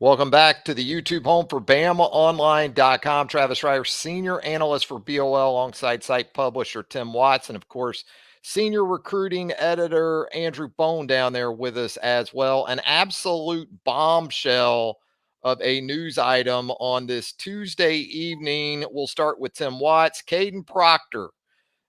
Welcome back to the YouTube home for BamaOnLine.com. Travis Reier, senior analyst for BOL, alongside site publisher Tim Watts, and of course, senior recruiting editor Andrew Bone down there with us as well. An absolute bombshell of a news item on this Tuesday evening. We'll start with Tim Watts. Kaden Proctor,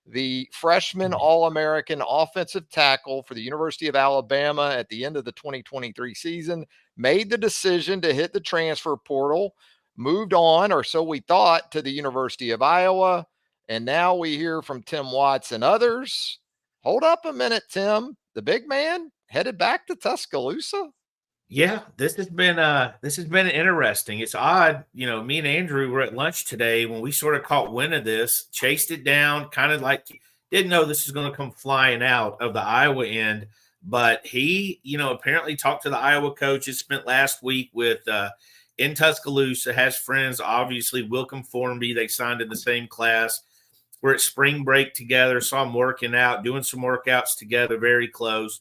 the freshman All-American offensive tackle for the University of Alabama at the end of the 2023 season, made the decision to hit the transfer portal, moved on, or so we thought, to the University of Iowa. And now we hear from Tim Watts and others. Hold up a minute, Tim. The big man headed back to Tuscaloosa? Yeah, this has been interesting. It's odd, me and Andrew were at lunch today when we sort of caught wind of this, chased it down, kind of like didn't know this was going to come flying out of the Iowa end. But he, apparently talked to the Iowa coaches, spent last week with in Tuscaloosa, has friends, obviously, Wilcom Formby, they signed in the same class. We're at spring break together, saw them working out, doing some workouts together, very close.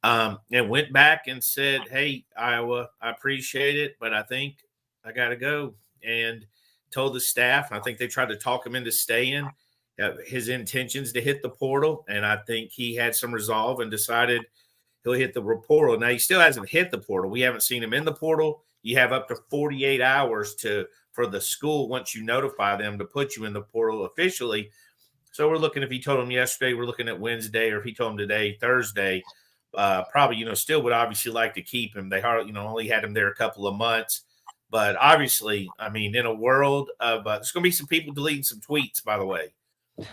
And went back and said, "Hey, Iowa, I appreciate it, but I think I got to go." And told the staff, I think they tried to talk him into staying, his intentions to hit the portal. And I think he had some resolve and decided he'll hit the portal. Now, he still hasn't hit the portal. We haven't seen him in the portal. You have up to 48 hours for the school, once you notify them, to put you in the portal officially. So we're looking, if he told them yesterday, we're looking at Wednesday, or if he told them today, Thursday. Probably, still would obviously like to keep him. They only had him there a couple of months. But obviously, I mean, in a world of there's going to be some people deleting some tweets, by the way.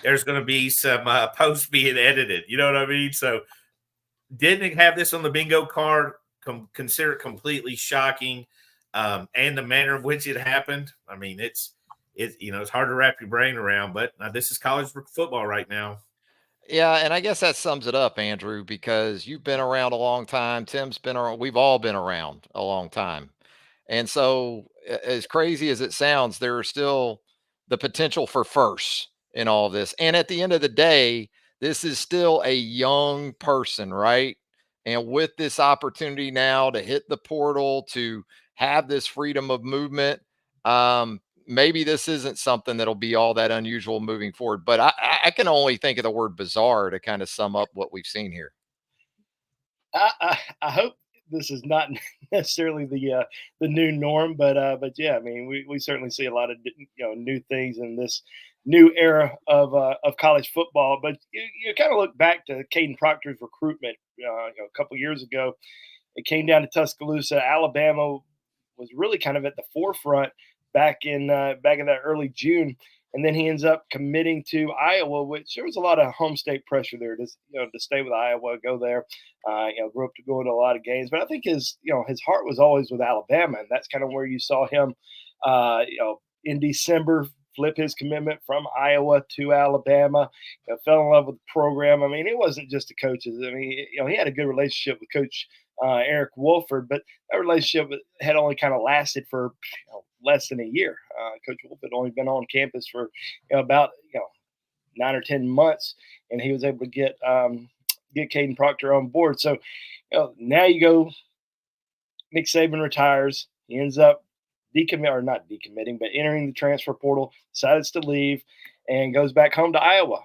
There's going to be some posts being edited. You know what I mean? So didn't have this on the bingo card. Consider it completely shocking. And the manner of which it happened. I mean, it's hard to wrap your brain around, but this is college football right now. Yeah, and I guess that sums it up, Andrew, because you've been around a long time. Tim's been around. We've all been around a long time. And so, as crazy as it sounds, there are still the potential for firsts in all of this. And at the end of the day, this is still a young person, right? And with this opportunity now to hit the portal, to have this freedom of movement, maybe this isn't something that'll be all that unusual moving forward. But I can only think of the word bizarre to kind of sum up what we've seen here. I hope this is not necessarily the new norm, but yeah, I mean, we certainly see a lot of new things in this new era of college football. But you kind of look back to Kaden Proctor's recruitment, a couple years ago. It came down to Tuscaloosa. Alabama was really kind of at the forefront back in that early June. And then he ends up committing to Iowa, which there was a lot of home state pressure there to stay with Iowa, go there. Grew up to go to a lot of games, but I think his heart was always with Alabama, and that's kind of where you saw him. In December, flip his commitment from Iowa to Alabama. Fell in love with the program. I mean, it wasn't just the coaches. I mean, he had a good relationship with Coach Eric Wolford, but that relationship had only kind of lasted for less than a year. Coach Wolford had only been on campus for about 9 or 10 months, and he was able to get Kadyn Proctor on board. So now you go. Nick Saban retires. He ends up not decommitting, but entering the transfer portal. Decides to leave and goes back home to Iowa.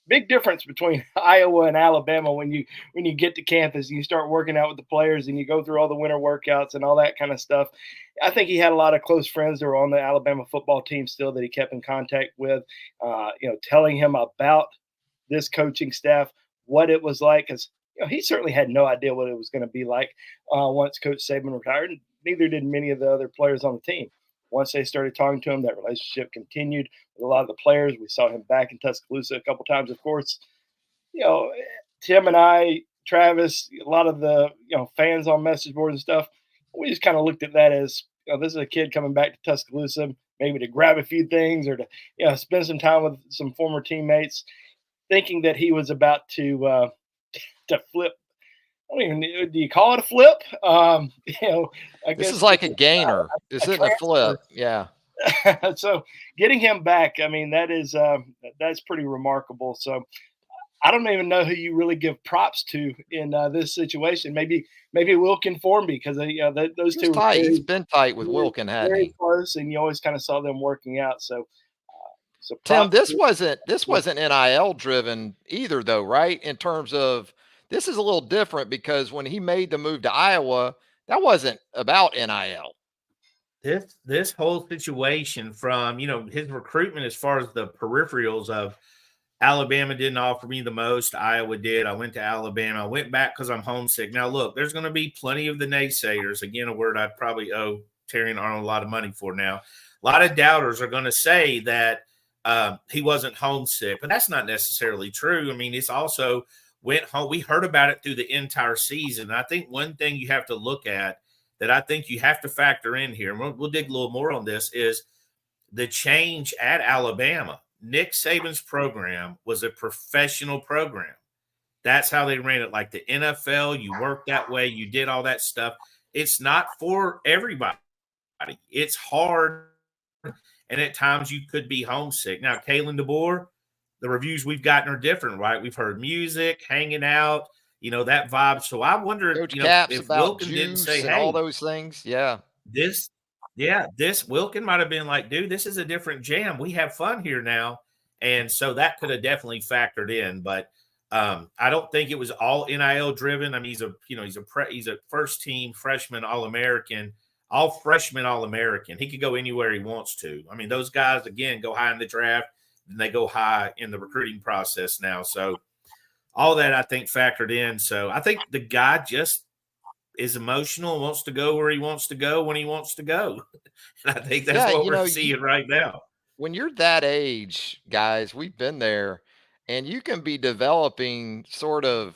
Big difference between Iowa and Alabama when you get to campus and you start working out with the players and you go through all the winter workouts and all that kind of stuff. I think he had a lot of close friends that were on the Alabama football team still that he kept in contact with, telling him about this coaching staff, what it was like, because he certainly had no idea what it was going to be like once Coach Saban retired. Neither did many of the other players on the team. Once they started talking to him, that relationship continued with a lot of the players. We saw him back in Tuscaloosa a couple times, of course. Tim and I, Travis, a lot of the fans on message boards and stuff, we just kind of looked at that as this is a kid coming back to Tuscaloosa, maybe to grab a few things or to spend some time with some former teammates, thinking that he was about to flip. I don't even, do you call it a flip? I guess this is like a gainer. This isn't a flip. Yeah. So getting him back, I mean, that's pretty remarkable. So I don't even know who you really give props to in this situation. Maybe Wilkin Formby, because those He was two were tight. He's very, been tight with very, Wilkin, hadn't very he? close, and you always kind of saw them working out. So Tim, props. this wasn't NIL driven either, though, right? In terms of this is a little different because when he made the move to Iowa, that wasn't about NIL. This whole situation from his recruitment as far as the peripherals of Alabama didn't offer me the most. Iowa did. I went to Alabama. I went back because I'm homesick. Now, look, there's going to be plenty of the naysayers. Again, a word I'd probably owe Terry and Arnold a lot of money for now. A lot of doubters are going to say that he wasn't homesick, but that's not necessarily true. I mean, it's also went home. We heard about it through the entire season. And I think one thing you have to look at that I think you have to factor in here, and we'll dig a little more on this, is the change at Alabama. Nick Saban's program was a professional program. That's how they ran it, like the NFL. You work that way. You did all that stuff. It's not for everybody. It's hard, and at times you could be homesick. Now, Kalen DeBoer, the reviews we've gotten are different, right? We've heard music, hanging out, that vibe. So I wonder, Coach Caps if about Wilkin didn't say, juice and all hey, those things. Yeah. this Wilkin might have been like, dude, this is a different jam. We have fun here now. And so that could have definitely factored in, but I don't think it was all NIL driven. I mean, he's a first team freshman All-American, all freshman All-American. He could go anywhere he wants to. I mean, those guys, again, go high in the draft and they go high in the recruiting process now. So all that I think factored in. So I think the guy just is emotional, wants to go where he wants to go when he wants to go. And I think that's Yeah. what we're seeing right now. When you're that age, guys, we've been there, and you can be developing sort of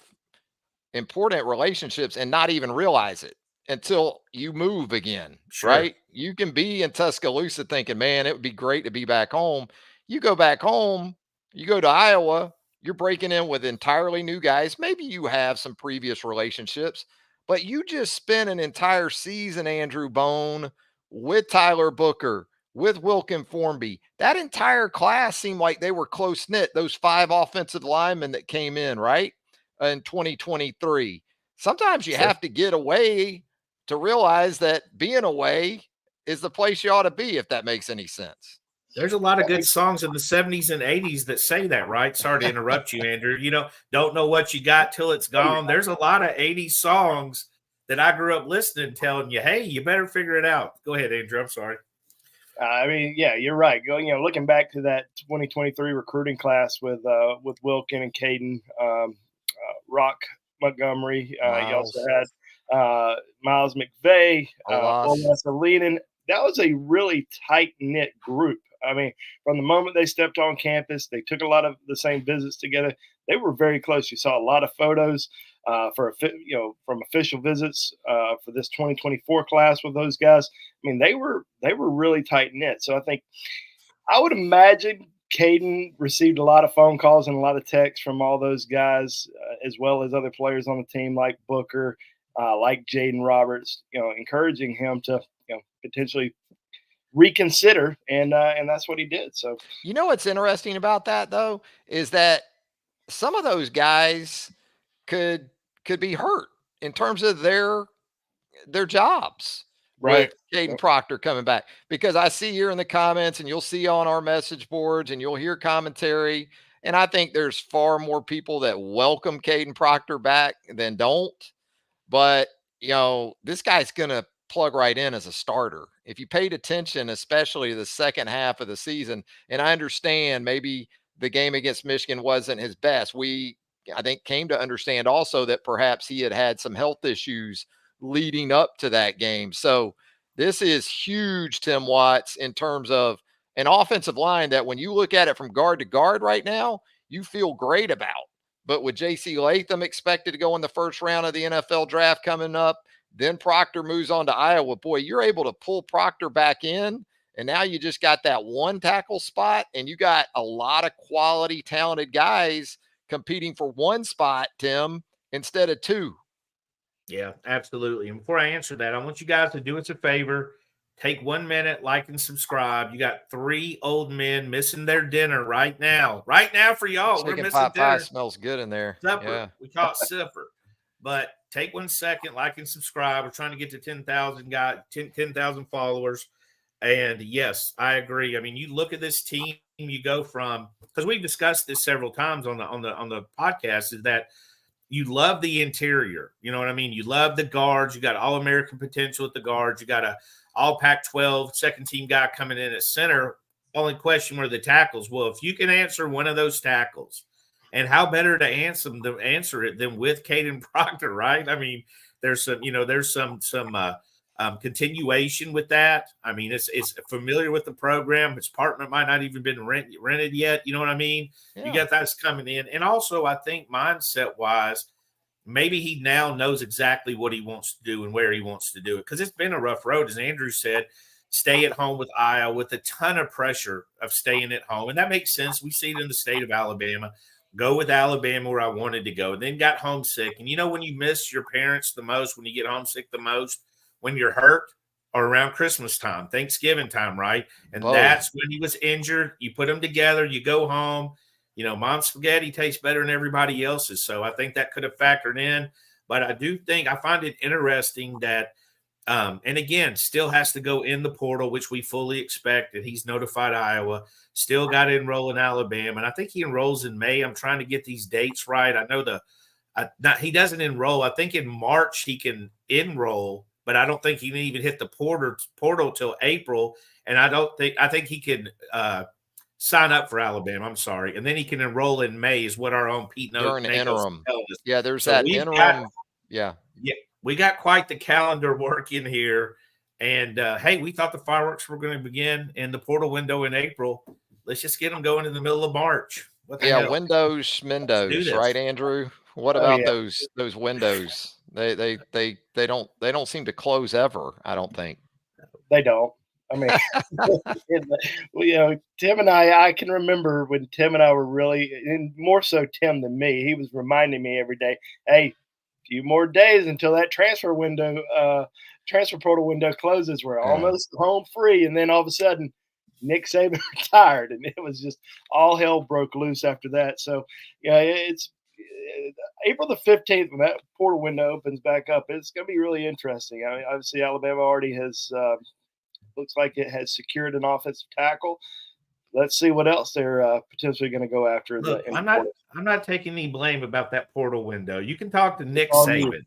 important relationships and not even realize it until you move again, Sure. right? You can be in Tuscaloosa thinking, man, it would be great to be back home. You go back home, you go to Iowa, you're breaking in with entirely new guys. Maybe you have some previous relationships, but you just spent an entire season, Andrew Bone, with Tyler Booker, with Wilkin Formby. That entire class seemed like they were close knit, those 5 offensive linemen that came in, right? In 2023. Sometimes you Sure. have to get away to realize that being away is the place you ought to be, if that makes any sense. There's a lot of good songs in the 70s and 80s that say that, right? Sorry to interrupt you, Andrew. Don't know what you got till it's gone. There's a lot of 80s songs that I grew up listening, telling you, hey, you better figure it out. Go ahead, Andrew. I'm sorry. I mean, yeah, you're right. Looking back to that 2023 recruiting class with Wilkin and Kaden, Rock Montgomery. You also had Miles McVeigh, Olas Alinen. That was a really tight knit group. I mean, from the moment they stepped on campus, they took a lot of the same visits together. They were very close. You saw a lot of photos from official visits for this 2024 class with those guys. I mean, they were really tight knit. So I would imagine Kaden received a lot of phone calls and a lot of texts from all those guys, as well as other players on the team like Booker, like Jaden Roberts, encouraging him to potentially reconsider, and that's what he did. So what's interesting about that though is that some of those guys could be hurt in terms of their jobs right. with Kaden Proctor coming back, because I see here in the comments, and you'll see on our message boards, and you'll hear commentary, and I think there's far more people that welcome Kaden Proctor back than don't. But this guy's gonna plug right in as a starter. If you paid attention, especially the second half of the season, and I understand maybe the game against Michigan wasn't his best. I think, came to understand also that perhaps he had some health issues leading up to that game. So this is huge, Tim Watts, in terms of an offensive line that when you look at it from guard to guard right now, you feel great about. But with J.C. Latham expected to go in the first round of the NFL draft coming up, then Proctor moves on to Iowa. Boy, you're able to pull Proctor back in, and now you just got that one tackle spot, and you got a lot of quality, talented guys competing for one spot, Tim, instead of two. Yeah, absolutely. And before I answer that, I want you guys to do us a favor. take 1 minute, like and subscribe. You got 3 old men missing their dinner right now. Right now for y'all, we're Chicken missing pot pie dinner. smells good in there. Supper. Yeah. We call it supper. But take 1 second, like and subscribe. We're trying to get to 10,000 guys, 10,000 followers. And yes, I agree. I mean, you look at this team, you go from, because we've discussed this several times on the podcast, is that you love the interior. You know what I mean? You love the guards. You got all American potential at the guards. You got a all Pac-12 second team guy coming in at center. Only question were the tackles. Well, if you can answer one of those tackles, and how better to answer it than with Kaden Proctor, right? I mean, there's some continuation with that. I mean, it's familiar with the program. His apartment might not even been rented yet. You know what I mean? Yeah. You got that's coming in, and also I think mindset wise, maybe he now knows exactly what he wants to do and where he wants to do it, because it's been a rough road, as Andrew said. Stay at home with Iowa with a ton of pressure of staying at home, and that makes sense. We see it in the state of Alabama. Go with Alabama where I wanted to go, then got homesick. And you know when you miss your parents the most, when you get homesick the most, when you're hurt, or around Christmas time, Thanksgiving time, right? And Both. That's when he was injured. You put them together, you go home. You know, mom's spaghetti tastes better than everybody else's. So I think that could have factored in. But I do think I find it interesting that, and again, still has to go in the portal, which we fully expected. He's notified Iowa, still got to enroll in Alabama. And I think he enrolls in May. I'm trying to get these dates right. I know he doesn't enroll. I think in March he can enroll, but I don't think he can even hit the portal till April. And I think he can sign up for Alabama. I'm sorry. And then he can enroll in May is what our own Pete during the interim. us. Yeah, there's that interim. Yeah, we got quite the calendar working here. And hey, we thought the fireworks were going to begin in the portal window in April. Let's just get them going in the middle of March. Yeah, windows, Mendos, right, Andrew? What about those windows? They don't seem to close ever, I don't think. They don't. I mean, Tim and I can remember when Tim and I were really, and more so Tim than me, he was reminding me every day, hey, a few more days until that transfer portal window closes. We're almost home free. And then all of a sudden, Nick Saban retired, and it was just all hell broke loose after that. So, yeah, it's April the 15th when that portal window opens back up. It's going to be really interesting. I mean, obviously, Alabama already has looks like it has secured an offensive tackle. Let's see what else they're potentially going to go after. Look, I'm not taking any blame about that portal window. You can talk to Nick Saban.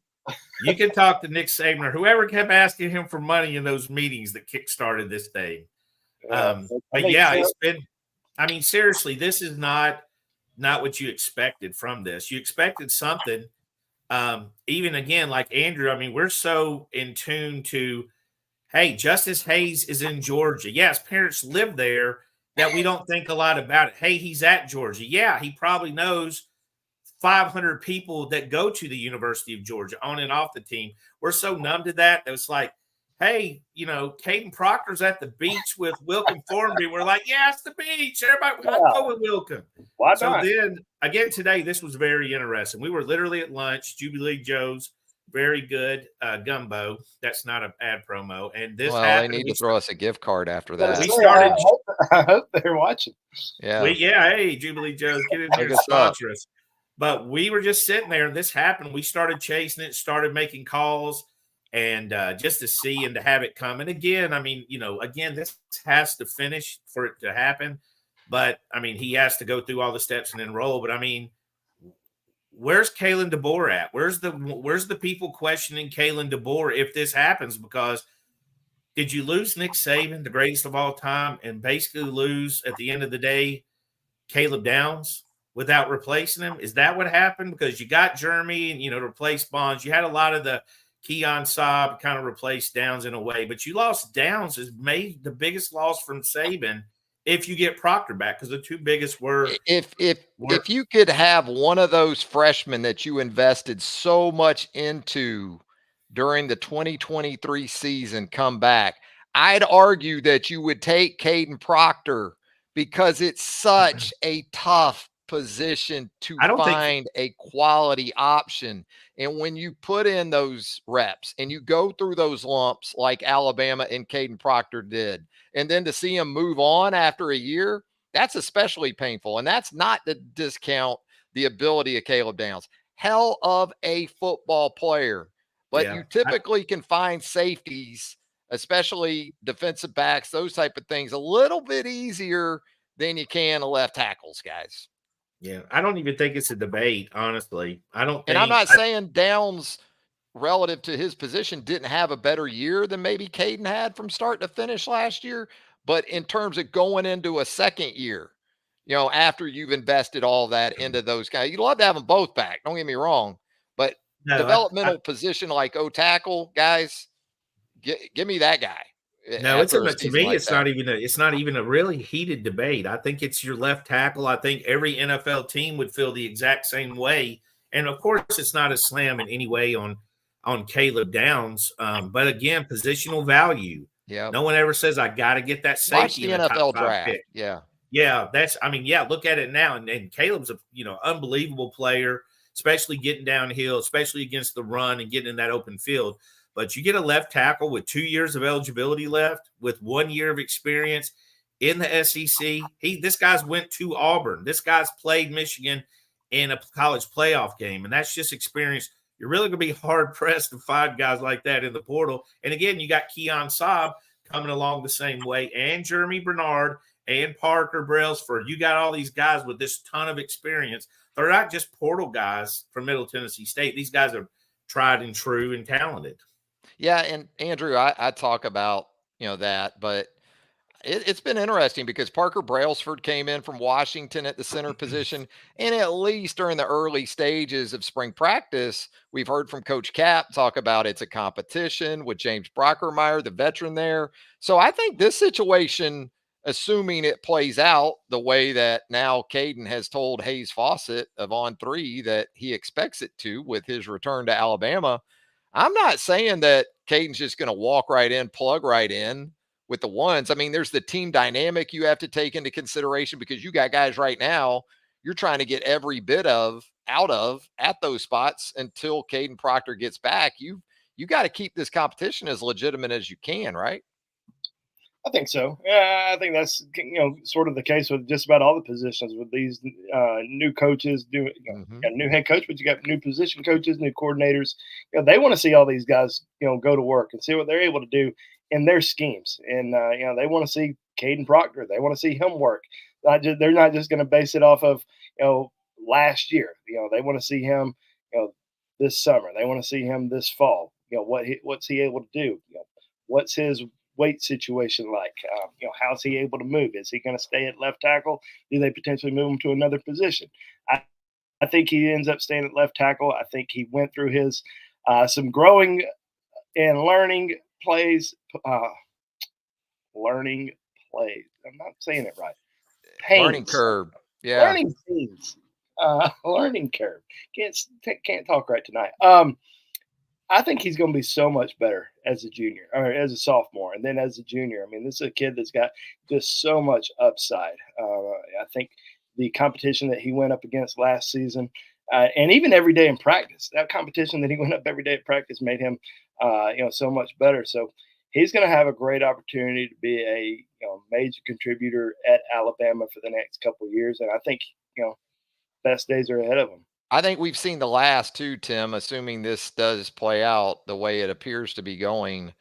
You can talk to Nick Saban or whoever kept asking him for money in those meetings that kickstarted this thing. But yeah, it's been. I mean, seriously, this is not what you expected from this. You expected something. Even again, like Andrew, I mean, we're so in tune to. Hey, Justice Hayes is in Georgia. Yes, parents live there that we don't think a lot about it. Hey, he's at Georgia. Yeah, he probably knows 500 people that go to the University of Georgia on and off the team. We're so numb to that it's like, hey, Kaden Proctor's at the beach with Wilkin Formby. We're like, yeah, it's the beach. Everybody go with Wilkin. Why so not? Then, again, today, this was very interesting. We were literally at lunch, Jubilee Joe's. Very good gumbo. That's not an ad promo. And this happened. They need to throw us a gift card after that. We started. I hope they're watching. Yeah. Hey, Jubilee Joe's, get in here and sponsor us. But we were just sitting there, and this happened. We started chasing it, started making calls, and just to see and to have it come. And again, I mean, again, this has to finish for it to happen. But I mean, he has to go through all the steps and enroll. But I mean, where's Kalen DeBoer at? Where's the people questioning Kalen DeBoer if this happens? Because did you lose Nick Saban, the greatest of all time, and basically lose at the end of the day Caleb Downs without replacing him? Is that what happened? Because you got Jeremy and to replace Bonds. You had a lot of the Keon Saab kind of replaced Downs in a way, but you lost Downs is made the biggest loss from Saban. If you get Proctor back, because the two biggest were if you could have one of those freshmen that you invested so much into during the 2023 season come back, I'd argue that you would take Kaden Proctor because it's such a tough position to I don't think find a quality option. And when you put in those reps and you go through those lumps like Alabama and Kaden Proctor did, and then to see him move on after a year, that's especially painful. And that's not to discount the ability of Caleb Downs. Hell of a football player. But yeah. you typically can find safeties, especially defensive backs, those type of things, a little bit easier than you can left tackles, guys. Yeah, I don't even think it's a debate, honestly. I don't And I'm think not saying Downs, relative to his position, didn't have a better year than maybe Caden had from start to finish last year. But in terms of going into a second year, after you've invested all that into those guys, you'd love to have them both back. Don't get me wrong. But no, developmental position like O tackle, guys, give me that guy no, after a to season me, like that. it's not even a really heated debate. I think it's your left tackle. I think every NFL team would feel the exact same way. And of course, it's not a slam in any way on Caleb Downs. But again, positional value. Yeah. No one ever says I got to get that Watch safety the in the top NFL 5 draft. pick. Yeah. Yeah, look at it now. And Caleb's a unbelievable player, especially getting downhill, especially against the run and getting in that open field. But you get a left tackle with 2 years of eligibility left, with 1 year of experience in the SEC. This guy's went to Auburn. This guy's played Michigan in a college playoff game, and that's just experience. You're really going to be hard pressed to find guys like that in the portal. And again, you got Keon Saab coming along the same way, and Jeremy Bernard and Parker Brailsford. You got all these guys with this ton of experience. They're not just portal guys from Middle Tennessee State. These guys are tried and true and talented. Yeah. And Andrew, I talk about, that, but it's been interesting because Parker Brailsford came in from Washington at the center position. And at least during the early stages of spring practice, we've heard from Coach Cap talk about it's a competition with James Brockermeyer, the veteran there. So I think this situation, assuming it plays out the way that now Caden has told Hayes Fawcett of On3 that he expects it to with his return to Alabama, I'm not saying that Caden's just going to walk right in, plug right in with the ones. I mean, there's the team dynamic you have to take into consideration because you got guys right now you're trying to get every bit of out of at those spots until Kaden Proctor gets back. You got to keep this competition as legitimate as you can, right? I think so. Yeah, I think that's sort of the case with just about all the positions with these new coaches. Got a new head coach, but you got new position coaches, new coordinators. They want to see all these guys go to work and see what they're able to do in their schemes, and they want to see Kaden Proctor. They want to see him work. They're not just going to base it off of last year. They want to see him this summer. They want to see him this fall. What's he able to do? What's his weight situation like? How's he able to move? Is he going to stay at left tackle? Do they potentially move him to another position? I think he ends up staying at left tackle. I think he went through his some growing and learning plays. Learning plays. I'm not saying it right. Pains. Learning curve. Yeah. Learning pains. Learning curve. Can't talk right tonight. I think he's going to be so much better as a junior or as a sophomore, and then as a junior. I mean, this is a kid that's got just so much upside. I think the competition that he went up against last season, and even every day in practice, that competition that he went up every day at practice made him, so much better. So he's going to have a great opportunity to be a major contributor at Alabama for the next couple of years, and I think best days are ahead of him. I think we've seen the last two, Tim, assuming this does play out the way it appears to be going.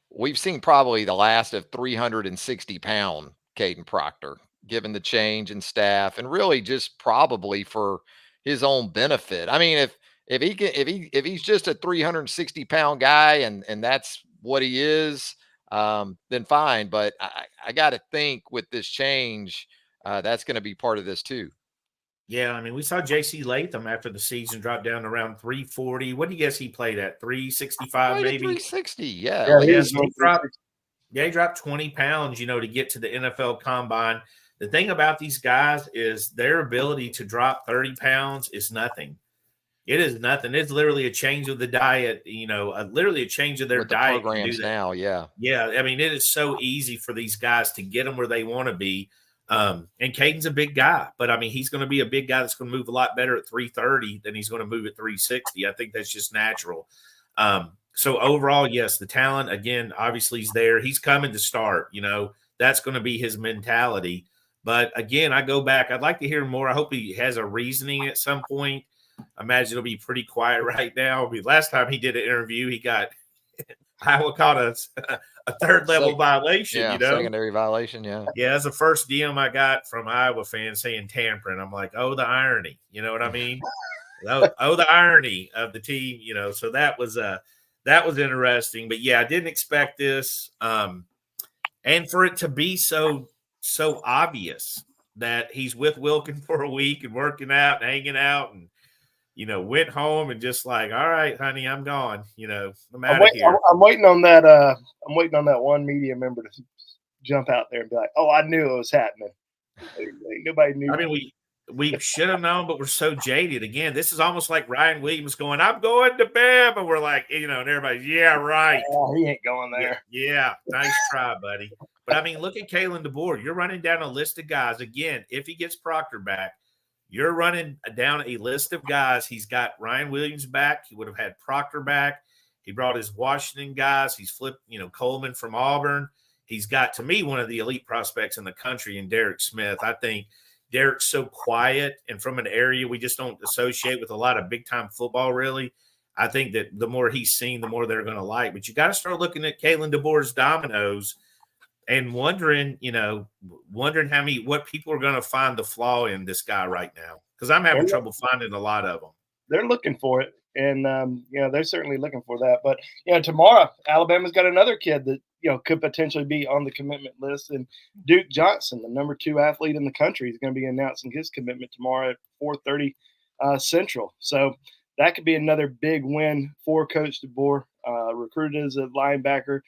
We've seen probably the last of 360-pound Kaden Proctor, given the change in staff and really just probably for his own benefit. I mean, if he's just a 360-pound guy and that's what he is, then fine. But I got to think with this change, that's going to be part of this too. Yeah, I mean, we saw J.C. Latham after the season drop down to around 340. What do you guess he played at? 365 maybe? 360, yeah. He dropped 20 pounds, to get to the NFL Combine. The thing about these guys is their ability to drop 30 pounds is nothing. It is nothing. It's literally a change of the diet, literally a change of their with diet. The programs now, yeah. Yeah, I mean, it is so easy for these guys to get them where they want to be. And Caden's a big guy, but I mean, he's going to be a big guy that's going to move a lot better at 330 than he's going to move at 360. I think that's just natural. So overall, yes, the talent, again, obviously is there. He's coming to start, that's going to be his mentality. But again, I go back, I'd like to hear more. I hope he has a reasoning at some point. I imagine it'll be pretty quiet right now. I mean, last time he did an interview, he got Iowa caught a third level violation, Yeah, secondary violation. Yeah. Yeah, that's the first DM I got from Iowa fans saying tampering. I'm like, oh, the irony. You know what I mean? oh, the irony of the team, So that was interesting. But yeah, I didn't expect this. And for it to be so obvious that he's with Wilkin for a week and working out and hanging out and went home and just like, all right, honey, I'm gone. I'm out of here. I'm waiting on that. I'm waiting on that one media member to jump out there and be like, "Oh, I knew it was happening." Nobody knew. I mean, we should have known, but we're so jaded. Again, this is almost like Ryan Williams going, "I'm going to Bama." We're like, and everybody's, yeah, right. Oh, he ain't going there. Yeah, nice try, buddy. But I mean, look at Kalen DeBoer. You're running down a list of guys. Again, if he gets Proctor back, you're running down a list of guys. He's got Ryan Williams back. He would have had Proctor back. He brought his Washington guys. He's flipped, Coleman from Auburn. He's got, to me, one of the elite prospects in the country in Derek Smith. I think Derek's so quiet and from an area we just don't associate with a lot of big-time football, really. I think that the more he's seen, the more they're going to like. But you got to start looking at Kalen DeBoer's dominoes and wondering what people are going to find the flaw in this guy right now. Because I'm having trouble finding a lot of them. They're looking for it. And, they're certainly looking for that. But, tomorrow, Alabama's got another kid that, could potentially be on the commitment list. And Duke Johnson, the number 2 athlete in the country, is going to be announcing his commitment tomorrow at 4:30 Central. So that could be another big win for Coach DeBoer. Recruited as a linebacker,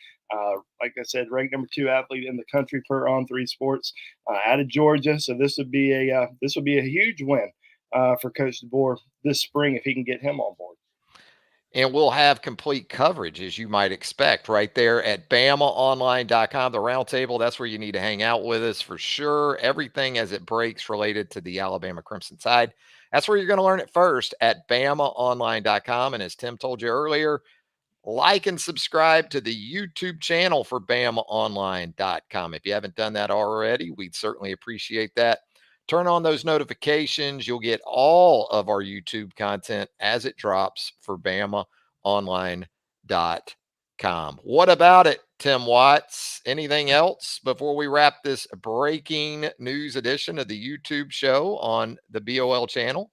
like I said, ranked number 2 athlete in the country per On3 Sports, out of Georgia. So this would be a huge win for Coach DeBoer this spring if he can get him on board. And we'll have complete coverage, as you might expect, right there at BamaOnLine.com. The roundtable, that's where you need to hang out with us for sure. Everything as it breaks related to the Alabama Crimson Tide. That's where you're going to learn it first at BamaOnLine.com. And as Tim told you earlier, like and subscribe to the YouTube channel for BamaOnline.com. If you haven't done that already, we'd certainly appreciate that. Turn on those notifications. You'll get all of our YouTube content as it drops for BamaOnline.com. What about it, Tim Watts? Anything else before we wrap this breaking news edition of the YouTube show on the BOL channel?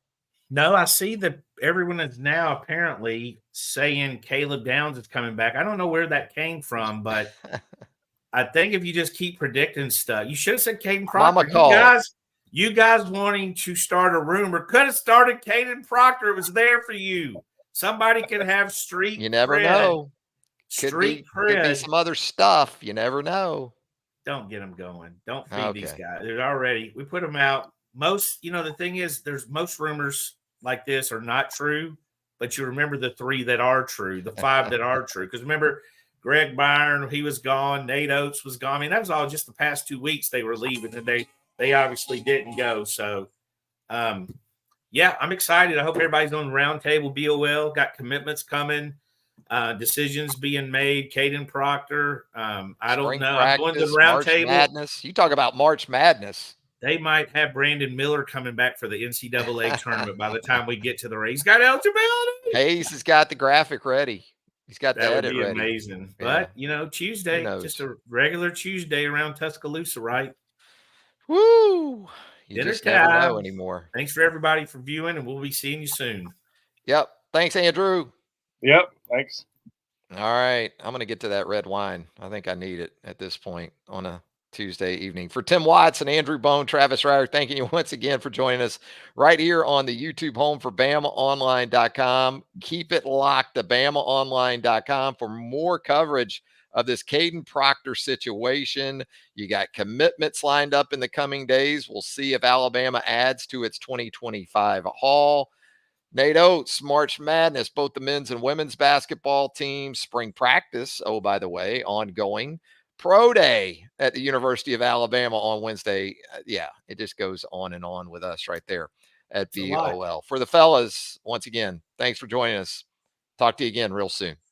No, I see that everyone is now apparently saying Caleb Downs is coming back. I don't know where that came from, but I think if you just keep predicting stuff, you should have said Kaden Proctor. You guys wanting to start a rumor could have started Kaden Proctor. It was there for you. Somebody could have street. You never know. Could be some other stuff. You never know. Don't get them going. Don't feed these guys. We put them out. Most, the thing is, there's most rumors like this are not true, but you remember the 3 that are true, the 5 that are true. Because remember, Greg Byron, he was gone. Nate Oates was gone. I mean, that was all just the past 2 weeks they were leaving, and they obviously didn't go. So, yeah, I'm excited. I hope everybody's on the roundtable. BOL got commitments coming, decisions being made. Kaden Proctor. I don't know. I'm going to the roundtable. Madness. You talk about March Madness. They might have Brandon Miller coming back for the NCAA tournament by the time we get to the race. He's got eligibility. Hayes has got the graphic ready. He's got the edit ready. That would be amazing. Yeah. But, Tuesday, just a regular Tuesday around Tuscaloosa, right? Woo! You Dinner just never know anymore. Thanks for everybody for viewing, and we'll be seeing you soon. Yep. Thanks, Andrew. Yep. Thanks. All right. I'm going to get to that red wine. I think I need it at this point on a Tuesday evening. For Tim Watts and Andrew Bone, Travis Reier, thanking you once again for joining us right here on the YouTube home for BamaOnline.com. Keep it locked to BamaOnline.com for more coverage of this Kaden Proctor situation. You got commitments lined up in the coming days. We'll see if Alabama adds to its 2025 haul. Nate Oates, March Madness, both the men's and women's basketball teams, spring practice, oh, by the way, ongoing Pro Day at the University of Alabama on Wednesday. Yeah, it just goes on and on with us right there at BOL. For the fellas, once again, thanks for joining us. Talk to you again real soon.